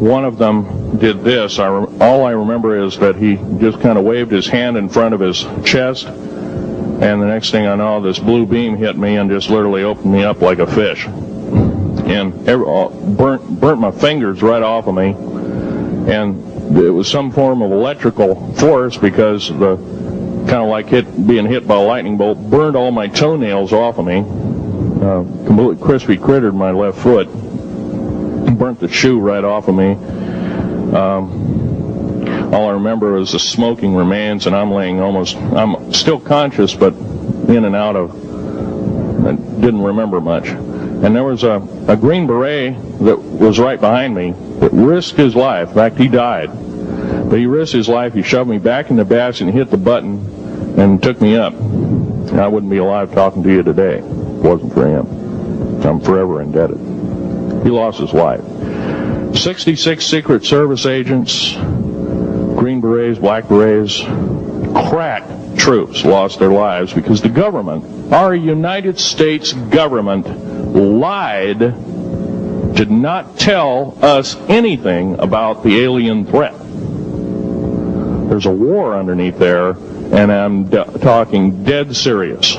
One of them did this. All I remember is that he just kind of waved his hand in front of his chest, and the next thing I know, this blue beam hit me and just literally opened me up like a fish, and burnt my fingers right off of me. And it was some form of electrical force, because the kind of like being hit by a lightning bolt burned all my toenails off of me. Completely crispy crittered my left foot. Burnt the shoe right off of me. All I remember is the smoking remains, and I'm still conscious, but in and out of, I didn't remember much. And there was a Green Beret that was right behind me that risked his life. In fact, he died. But he risked his life. He shoved me back in the basket and hit the button and took me up. And I wouldn't be alive talking to you today if it wasn't for him. I'm forever indebted. He lost his life. 66 Secret Service agents, Green Berets, Black Berets, crack troops lost their lives because the government, our United States government, lied, did not tell us anything about the alien threat. There's a war underneath there, and I'm talking dead serious.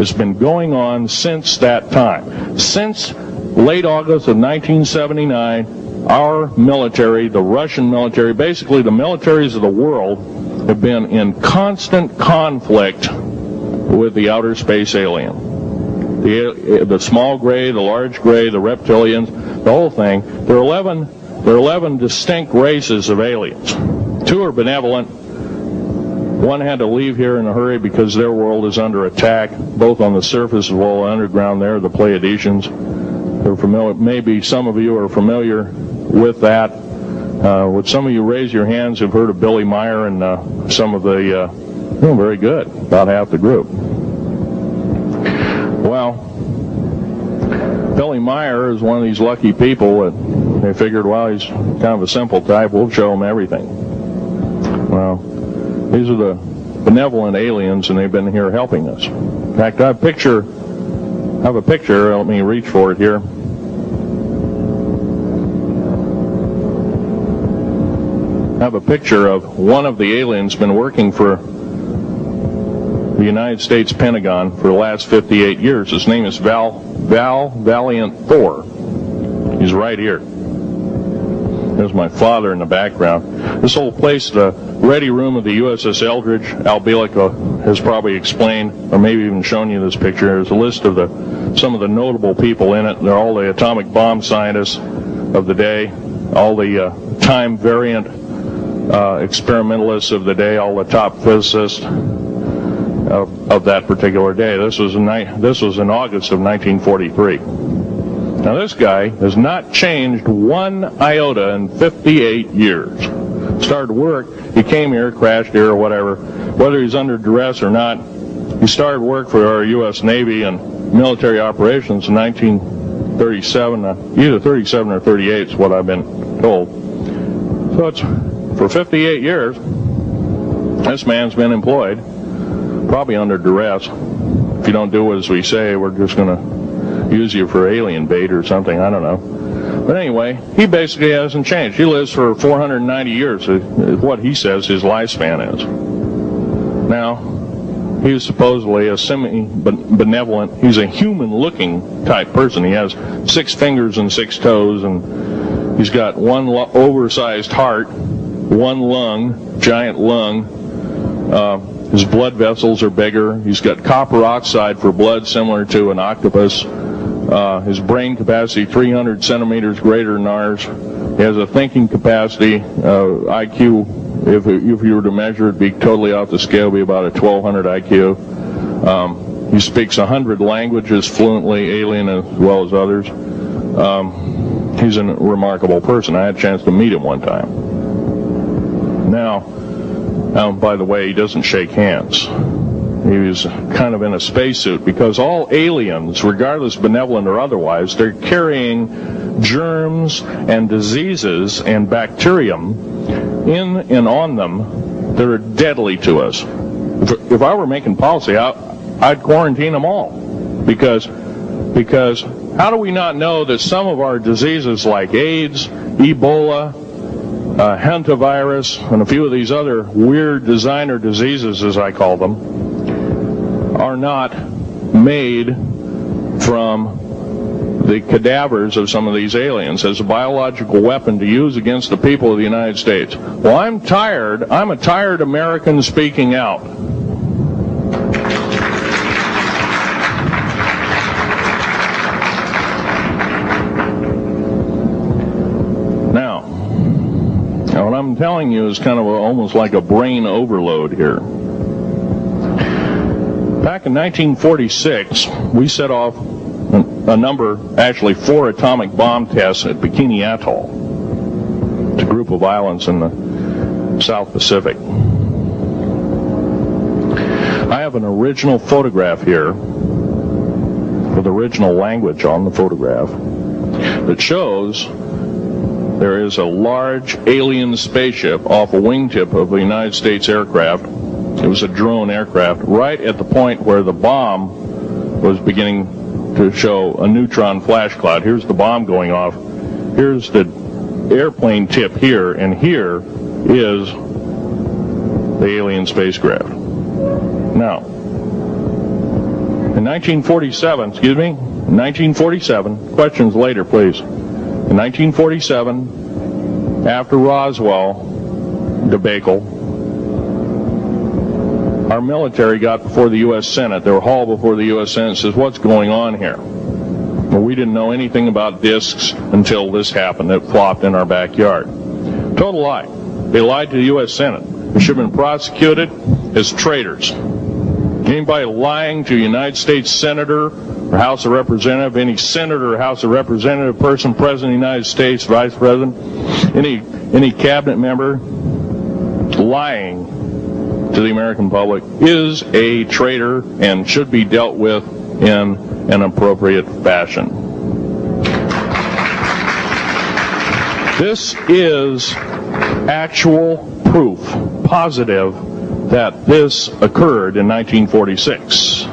It's been going on since that time. Since late August of 1979, our military, the Russian military, basically the militaries of the world, have been in constant conflict with the outer space alien. The small gray, the large gray, the reptilians, the whole thing. There are 11 distinct races of aliens. 2 are benevolent. One had to leave here in a hurry because their world is under attack, both on the surface as well as underground. There, the Pleiadians. They're familiar. Maybe some of you are familiar with that. Would some of you raise your hands who've heard of Billy Meyer and some of the... very good. About half the group. Well, Billy Meyer is one of these lucky people that they figured, well, he's kind of a simple type. We'll show him everything. Well, these are the benevolent aliens, and they've been here helping us. In fact, I have a picture. Let me reach for it here. I have a picture of one of the aliens been working for the United States Pentagon for the last 58 years. His name is Valiant Thor. He's right here. There's my father in the background. This whole place, the ready room of the USS Eldridge, Al Bielek has probably explained, or maybe even shown you this picture. There's a list of some of the notable people in it. They're all the atomic bomb scientists of the day, all the time variant experimentalists of the day, all the top physicists of that particular day. This was in August of 1943. Now this guy has not changed one iota in 58 years. Started work, he came here, crashed here or whatever, whether he's under duress or not. He started work for our U.S. Navy and military operations in 1937, either 37 or 38 is what I've been told. So it's for 58 years, this man's been employed, probably under duress. If you don't do as we say, we're just going to use you for alien bait or something, I don't know. But anyway, he basically hasn't changed. He lives for 490 years, is what he says his lifespan is. Now, he's supposedly a semi-benevolent, he's a human-looking type person. He has 6 fingers and 6 toes, and he's got one oversized heart, one lung, giant lung. His blood vessels are bigger. He's got copper oxide for blood, similar to an octopus. His brain capacity, 300 centimeters greater than ours. He has a thinking capacity, IQ, if you were to measure it, be totally off the scale, be about a 1200 IQ. He speaks 100 languages fluently, alien as well as others. He's a remarkable person. I had a chance to meet him one time. Now, by the way, he doesn't shake hands. He was kind of in a spacesuit, because all aliens, regardless benevolent or otherwise, they're carrying germs and diseases and bacterium in and on them that are deadly to us. If I were making policy, I'd quarantine them all, because How do we not know that some of our diseases like AIDS, Ebola, hantavirus, and a few of these other weird designer diseases, as I call them, are not made from the cadavers of some of these aliens as a biological weapon to use against the people of the United States? Well, I'm a tired American speaking out. Now, what I'm telling you is kind of almost like a brain overload here. Back in 1946, we set off a number, actually 4 atomic bomb tests at Bikini Atoll. It's a group of islands in the South Pacific. I have an original photograph here with original language on the photograph that shows there is a large alien spaceship off a wingtip of a United States aircraft. It was a drone aircraft right at the point where the bomb was beginning to show a neutron flash cloud. Here's the bomb going off. Here's the airplane tip here, and here is the alien spacecraft. Now, in 1947, questions later, please. In 1947, after Roswell debacle, our military got before the U.S. Senate. They were hauled before the U.S. Senate and says, what's going on here? Well, we didn't know anything about discs until this happened. It flopped in our backyard. Total lie. They lied to the U.S. Senate. They should have been prosecuted as traitors. Anybody lying to a United States Senator or House of Representative, any Senator or House of Representative person, President of the United States, Vice President, any cabinet member, lying to the American public is a traitor and should be dealt with in an appropriate fashion. This is actual proof, positive, that this occurred in 1946.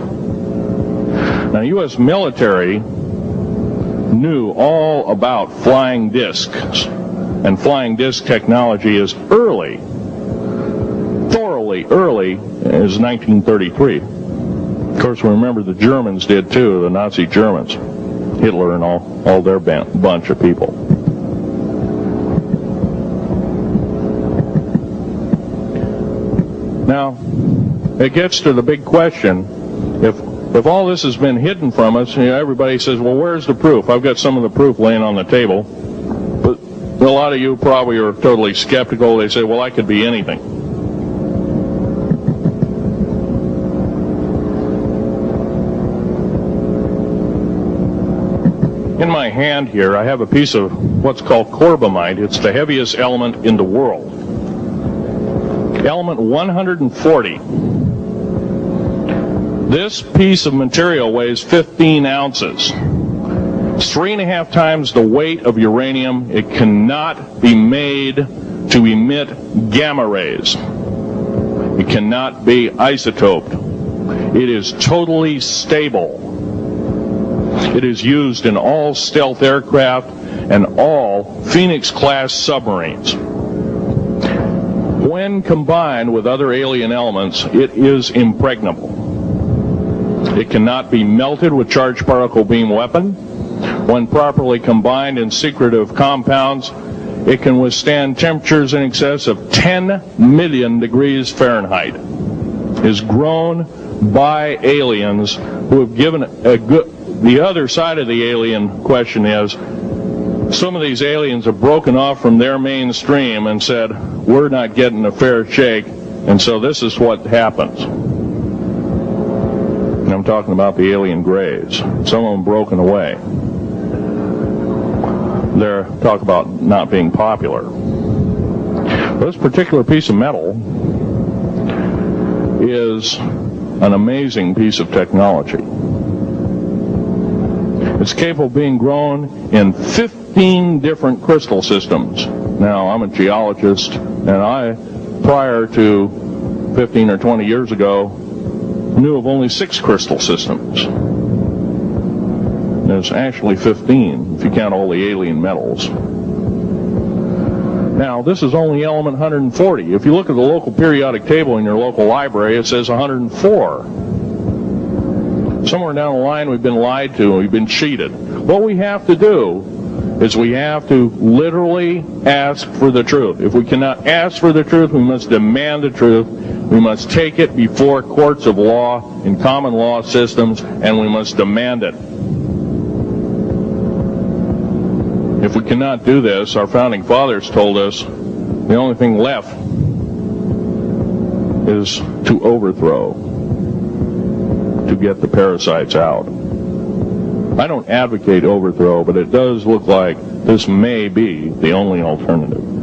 Now, U.S. military knew all about flying discs, and flying disc technology is thoroughly early as 1933. Of course, we remember the Germans did too, the Nazi Germans, Hitler and all their bunch of people. Now, it gets to the big question, if all this has been hidden from us, everybody says, well, where's the proof? I've got some of the proof laying on the table. But a lot of you probably are totally skeptical. They say, well, I could be anything. In my hand here, I have a piece of what's called corbamite. It's the heaviest element in the world. Element 140. This piece of material weighs 15 ounces. It's 3.5 times the weight of uranium. It cannot be made to emit gamma rays. It cannot be isotoped. It is totally stable. It is used in all stealth aircraft and all Phoenix-class submarines. When combined with other alien elements, it is impregnable. It cannot be melted with charged particle beam weapon. When properly combined in secretive compounds, it can withstand temperatures in excess of 10 million degrees Fahrenheit. It is grown by aliens who have given a good... The other side of the alien question is, some of these aliens have broken off from their mainstream and said, we're not getting a fair shake, and so this is what happens. And I'm talking about the alien grays. Some of them broken away. They're talk about not being popular. This particular piece of metal is an amazing piece of technology. It's capable of being grown in 15 different crystal systems. Now, I'm a geologist, and I, prior to 15 or 20 years ago, knew of only 6 crystal systems. There's actually 15 if you count all the alien metals. Now, this is only element 140. If you look at the local periodic table in your local library, it says 104. Somewhere down the line, we've been lied to, we've been cheated. What we have to do is we have to literally ask for the truth. If we cannot ask for the truth, we must demand the truth. We must take it before courts of law in common law systems, and we must demand it. If we cannot do this, our founding fathers told us the only thing left is to overthrow, to get the parasites out. I don't advocate overthrow, but it does look like this may be the only alternative.